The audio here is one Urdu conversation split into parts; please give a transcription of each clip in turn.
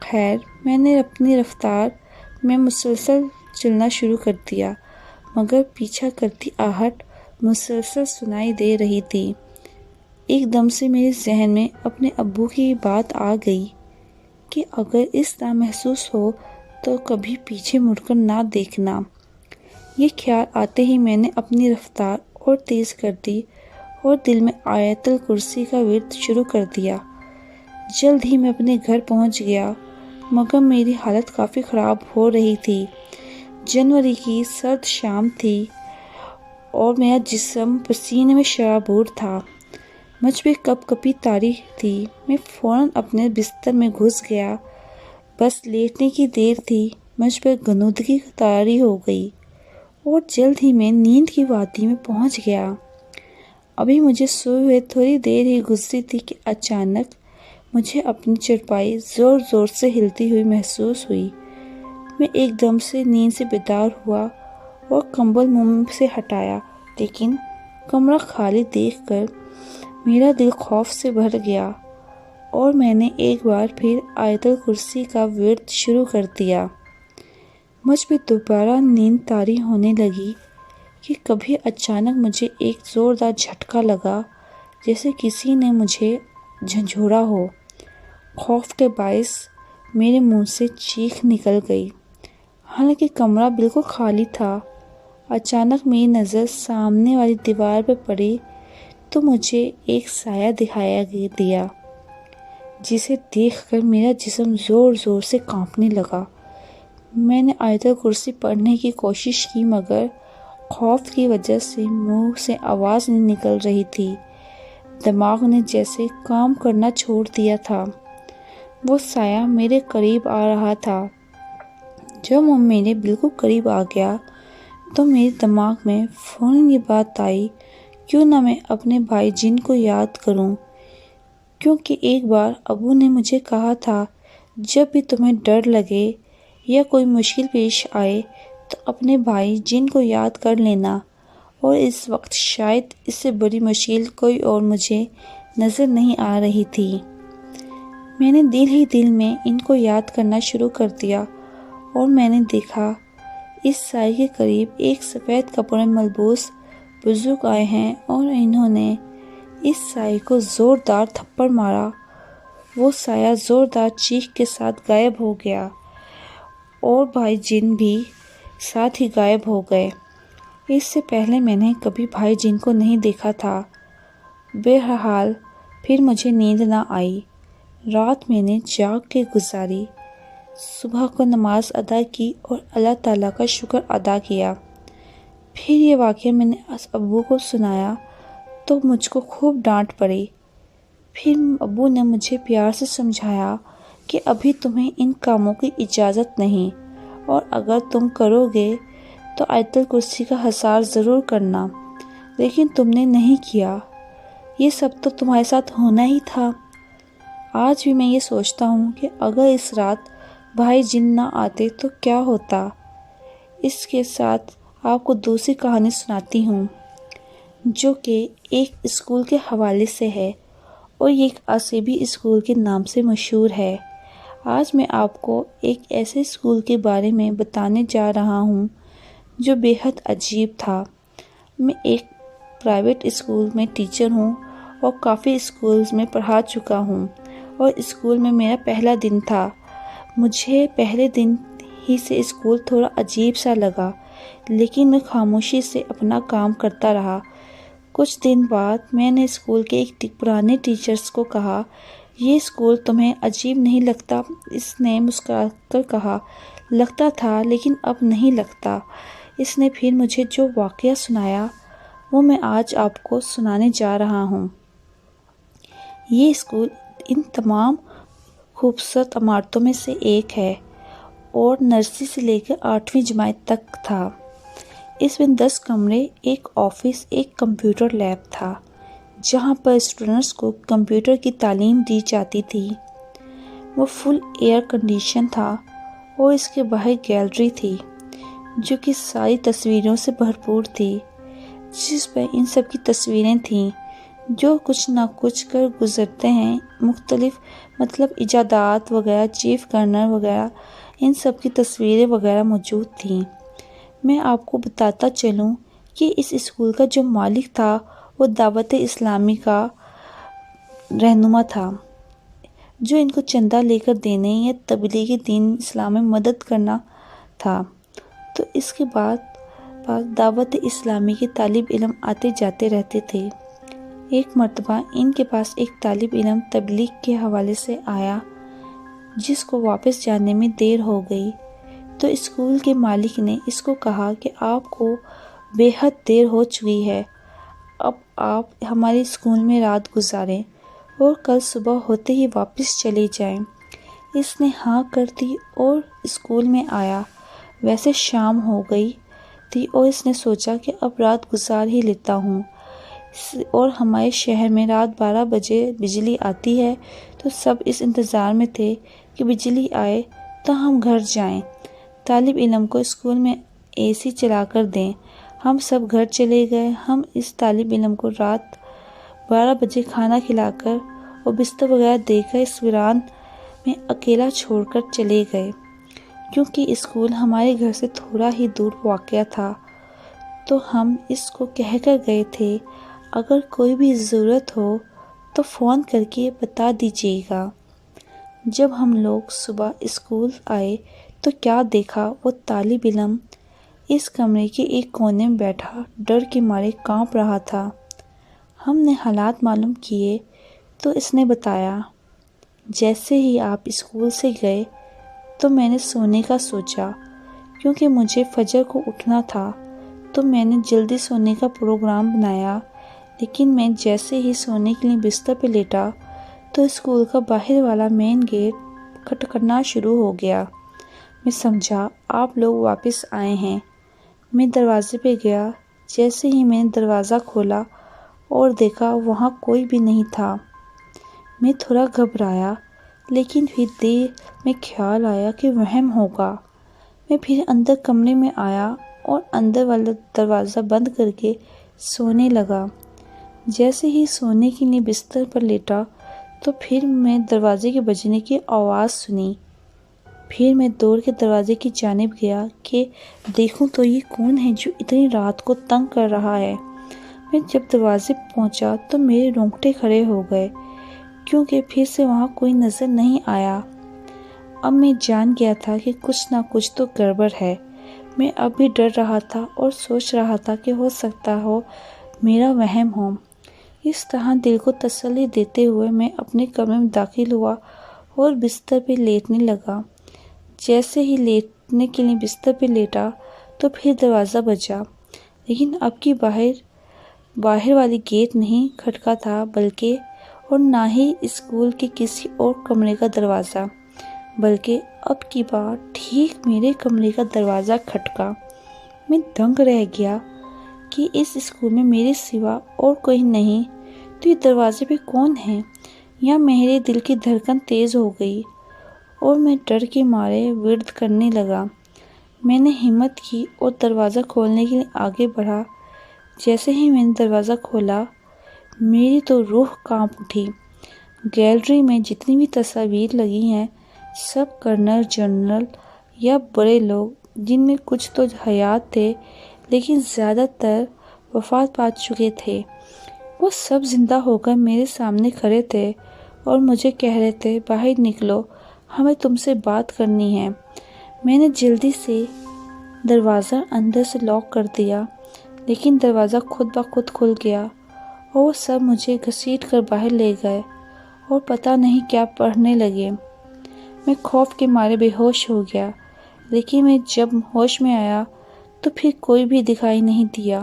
خیر میں نے اپنی رفتار میں مسلسل چلنا شروع کر دیا، مگر پیچھا کرتی آہٹ مسلسل سنائی دے رہی تھی۔ ایک دم سے میرے ذہن میں اپنے ابو کی بات آ گئی کہ اگر اس طرح محسوس ہو تو کبھی پیچھے مڑ کر نہ دیکھنا۔ یہ خیال آتے ہی میں نے اپنی رفتار اور تیز کر دی اور دل میں آیت الکرسی کا ورد شروع کر دیا۔ جلد ہی میں اپنے گھر پہنچ گیا، مگر میری حالت کافی خراب ہو رہی تھی۔ جنوری کی سرد شام تھی اور میرا جسم پسینے میں شرابور تھا۔ مجھ پہ کپ کپی طاری تھی۔ میں فوراً اپنے بستر میں گھس گیا۔ بس لیٹنے کی دیر تھی، مجھ پر غنودگی طاری ہو گئی اور جلد ہی میں نیند کی وادی میں پہنچ گیا۔ ابھی مجھے سوئے ہوئے تھوڑی دیر ہی گزری تھی کہ اچانک مجھے اپنی چرپائی زور زور سے ہلتی ہوئی محسوس ہوئی۔ میں ایک دم سے نیند سے بیدار ہوا اور کمبل منہ سے ہٹایا، لیکن کمرہ خالی دیکھ کر میرا دل خوف سے بھر گیا اور میں نے ایک بار پھر آیت الکرسی کا ورد شروع کر دیا۔ مجھ پہ دوبارہ نیند طاری ہونے لگی کہ کبھی اچانک مجھے ایک زوردار جھٹکا لگا، جیسے کسی نے مجھے جھنجھوڑا ہو۔ خوف کے باعث میرے منہ سے چیخ نکل گئی، حالانکہ کمرہ بالکل خالی تھا۔ اچانک میری نظر سامنے والی دیوار پر پڑی تو مجھے ایک سایہ دکھایا دیا، جسے دیکھ کر میرا جسم زور زور سے کانپنے لگا۔ میں نے آیت الکرسی پڑھنے کی کوشش کی، مگر خوف کی وجہ سے منہ سے آواز نہیں نکل رہی تھی۔ دماغ نے جیسے کام کرنا چھوڑ دیا تھا۔ وہ سایہ میرے قریب آ رہا تھا۔ جب وہ میرے بالکل قریب آ گیا تو میرے دماغ میں فوراً یہ بات آئی، کیوں نہ میں اپنے بھائی جن کو یاد کروں، کیونکہ ایک بار ابو نے مجھے کہا تھا، جب بھی تمہیں ڈر لگے یا کوئی مشکل پیش آئے تو اپنے بھائی جن کو یاد کر لینا، اور اس وقت شاید اس سے بڑی مشکل کوئی اور مجھے نظر نہیں آ رہی تھی۔ میں نے دل ہی دل میں ان کو یاد کرنا شروع کر دیا اور میں نے دیکھا اس سائے کے قریب ایک سفید کپڑے ملبوس بزرگ آئے ہیں اور انہوں نے اس سائے کو زوردار تھپڑ مارا۔ وہ سایہ زوردار چیخ کے ساتھ غائب ہو گیا اور بھائی جن بھی ساتھ ہی غائب ہو گئے۔ اس سے پہلے میں نے کبھی بھائی جن کو نہیں دیکھا تھا۔ بہرحال پھر مجھے نیند نہ آئی۔ رات میں نے جاگ کے گزاری، صبح کو نماز ادا کی اور اللہ تعالیٰ کا شکر ادا کیا۔ پھر یہ واقعہ میں نے ابو کو سنایا تو مجھ کو خوب ڈانٹ پڑی۔ پھر ابو نے مجھے پیار سے سمجھایا کہ ابھی تمہیں ان کاموں کی اجازت نہیں، اور اگر تم کرو گے تو آیت الکرسی کا حصار ضرور کرنا، لیکن تم نے نہیں کیا۔ یہ سب تو تمہارے ساتھ ہونا ہی تھا۔ آج بھی میں یہ سوچتا ہوں کہ اگر اس رات بھائی جن نہ آتے تو کیا ہوتا۔ اس کے ساتھ آپ کو دوسری کہانی سناتی ہوں، جو کہ ایک اسکول کے حوالے سے ہے اور یہ ایک اسیبی اسکول کے نام سے مشہور ہے۔ آج میں آپ کو ایک ایسے اسکول کے بارے میں بتانے جا رہا ہوں جو بے حد عجیب تھا۔ میں ایک پرائیویٹ اسکول میں ٹیچر ہوں اور کافی اسکولز میں پڑھا چکا ہوں، اور اسکول میں میرا پہلا دن تھا۔ مجھے پہلے دن ہی سے اسکول تھوڑا عجیب سا لگا، لیکن میں خاموشی سے اپنا کام کرتا رہا۔ کچھ دن بعد میں نے اسکول کے ایک پرانے ٹیچرز کو کہا، یہ اسکول تمہیں عجیب نہیں لگتا؟ اس نے مسکرا کر کہا، لگتا تھا لیکن اب نہیں لگتا۔ اس نے پھر مجھے جو واقعہ سنایا وہ میں آج آپ کو سنانے جا رہا ہوں۔ یہ اسکول ان تمام خوبصورت عمارتوں میں سے ایک ہے اور نرسری سے لے کر 8ویں جماعت تک تھا۔ اس میں 10 کمرے، ایک آفس، ایک کمپیوٹر لیب تھا جہاں پر اسٹوڈنٹس کو کمپیوٹر کی تعلیم دی جاتی تھی۔ وہ فل ایئر کنڈیشن تھا اور اس کے باہر گیلری تھی جو کہ ساری تصویروں سے بھرپور تھی، جس پر ان سب کی تصویریں تھیں جو کچھ نہ کچھ کر گزرتے ہیں، مختلف ایجادات وغیرہ، چیف گورنر وغیرہ، ان سب کی تصویریں وغیرہ موجود تھیں۔ میں آپ کو بتاتا چلوں کہ اس اسکول کا جو مالک تھا وہ دعوت اسلامی کا رہنما تھا، جو ان کو چندہ لے کر دینے یا تبلیغ دین اسلام میں مدد کرنا تھا۔ تو اس کے بعد دعوت اسلامی کے طالب علم آتے جاتے رہتے تھے۔ ایک مرتبہ ان کے پاس ایک طالب علم تبلیغ کے حوالے سے آیا، جس کو واپس جانے میں دیر ہو گئی، تو اسکول کے مالک نے اس کو کہا کہ آپ کو بے حد دیر ہو چکی ہے، اب آپ ہمارے اسکول میں رات گزاریں اور کل صبح ہوتے ہی واپس چلے جائیں۔ اس نے ہاں کر دی اور اسکول میں آیا۔ ویسے شام ہو گئی تھی اور اس نے سوچا کہ اب رات گزار ہی لیتا ہوں، اور ہمارے شہر میں رات 12 بجے بجلی آتی ہے، تو سب اس انتظار میں تھے کہ بجلی آئے تو ہم گھر جائیں، طالب علم کو اسکول میں اے سی چلا کر دیں۔ ہم سب گھر چلے گئے۔ ہم اس طالب علم کو رات 12 بجے کھانا کھلا کر اور بستر وغیرہ دے کر اس ویران میں اکیلا چھوڑ کر چلے گئے، کیونکہ اسکول ہمارے گھر سے تھوڑا ہی دور واقع تھا۔ تو ہم اس کو کہہ کر گئے تھے، اگر کوئی بھی ضرورت ہو تو فون کر کے بتا دیجیے گا۔ جب ہم لوگ صبح اسکول آئے تو کیا دیکھا، وہ طالب علم اس کمرے کے ایک کونے میں بیٹھا ڈر کے مارے کانپ رہا تھا۔ ہم نے حالات معلوم کیے تو اس نے بتایا، جیسے ہی آپ اسکول سے گئے تو میں نے سونے کا سوچا، کیونکہ مجھے فجر کو اٹھنا تھا، تو میں نے جلدی سونے کا پروگرام بنایا، لیکن میں جیسے ہی سونے کے لیے بستر پہ لیٹا تو اسکول کا باہر والا مین گیٹ کھٹکھٹانا شروع ہو گیا۔ میں سمجھا آپ لوگ واپس آئے ہیں۔ میں دروازے پہ گیا۔ جیسے ہی میں نے دروازہ کھولا اور دیکھا، وہاں کوئی بھی نہیں تھا۔ میں تھوڑا گھبرایا، لیکن پھر دل میں خیال آیا کہ وہم ہوگا۔ میں پھر اندر کمرے میں آیا اور اندر والا دروازہ بند کر کے سونے لگا۔ جیسے ہی سونے کے لیے بستر پر لیٹا تو پھر میں دروازے کے بجنے کی آواز سنی۔ پھر میں دوڑ کے دروازے کی جانب گیا کہ دیکھوں تو یہ کون ہے جو اتنی رات کو تنگ کر رہا ہے۔ میں جب دروازے پہنچا تو میرے رونگٹے کھڑے ہو گئے، کیونکہ پھر سے وہاں کوئی نظر نہیں آیا۔ اب میں جان گیا تھا کہ کچھ نہ کچھ تو گڑبڑ ہے۔ میں اب بھی ڈر رہا تھا اور سوچ رہا تھا کہ ہو سکتا ہو میرا وہم ہو۔ اس طرح دل کو تسلی دیتے ہوئے میں اپنے کمرے میں داخل ہوا اور بستر پہ لیٹنے لگا۔ جیسے ہی لیٹنے کے لیے بستر پہ لیٹا تو پھر دروازہ بجا، لیکن اب کی باہر والی گیٹ نہیں کھٹکا تھا، بلکہ اور نہ ہی اسکول کے کسی اور کمرے کا دروازہ، بلکہ اب کی بار ٹھیک میرے کمرے کا دروازہ کھٹکا۔ میں دنگ رہ گیا کہ اس اسکول میں میرے سوا اور کوئی نہیں، تو یہ دروازے پہ کون ہے؟ یا میرے دل کی دھڑکن تیز ہو گئی اور میں ڈر کے مارے ورد کرنے لگا۔ میں نے ہمت کی اور دروازہ کھولنے کے لیے آگے بڑھا۔ جیسے ہی میں نے دروازہ کھولا، میری تو روح کانپ اٹھی۔ گیلری میں جتنی بھی تصاویر لگی ہیں، سب کرنل، جنرل یا بڑے لوگ، جن میں کچھ تو حیات تھے لیکن زیادہ تر وفات پا چکے تھے، وہ سب زندہ ہو کر میرے سامنے کھڑے تھے اور مجھے کہہ رہے تھے، باہر نکلو، ہمیں تم سے بات کرنی ہے۔ میں نے جلدی سے دروازہ اندر سے لاک کر دیا، لیکن دروازہ خود بخود کھل گیا اور وہ سب مجھے گھسیٹ کر باہر لے گئے اور پتہ نہیں کیا پڑھنے لگے۔ میں خوف کے مارے بے ہوش ہو گیا، لیکن میں جب ہوش میں آیا تو پھر کوئی بھی دکھائی نہیں دیا۔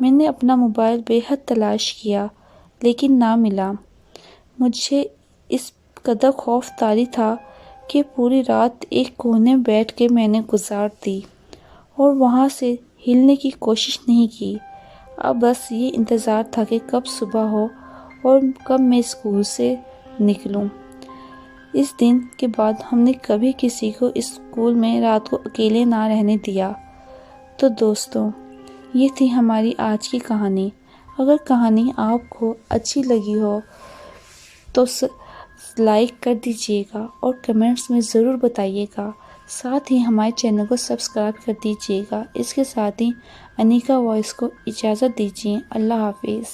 میں نے اپنا موبائل بے حد تلاش کیا، لیکن نہ ملا۔ مجھے اس قدر خوف طاری تھا کہ پوری رات ایک کونے میں بیٹھ کے میں نے گزار دی اور وہاں سے ہلنے کی کوشش نہیں کی۔ اب بس یہ انتظار تھا کہ کب صبح ہو اور کب میں اسکول سے نکلوں۔ اس دن کے بعد ہم نے کبھی کسی کو اسکول میں رات کو اکیلے نہ رہنے دیا۔ تو دوستو، یہ تھی ہماری آج کی کہانی۔ اگر کہانی آپ کو اچھی لگی ہو تو لائک کر دیجیے گا اور کمنٹس میں ضرور بتائیے گا، ساتھ ہی ہمارے چینل کو سبسکرائب کر دیجیے گا۔ اس کے ساتھ ہی انیکا وائس کو اجازت دیجیے۔ اللہ حافظ۔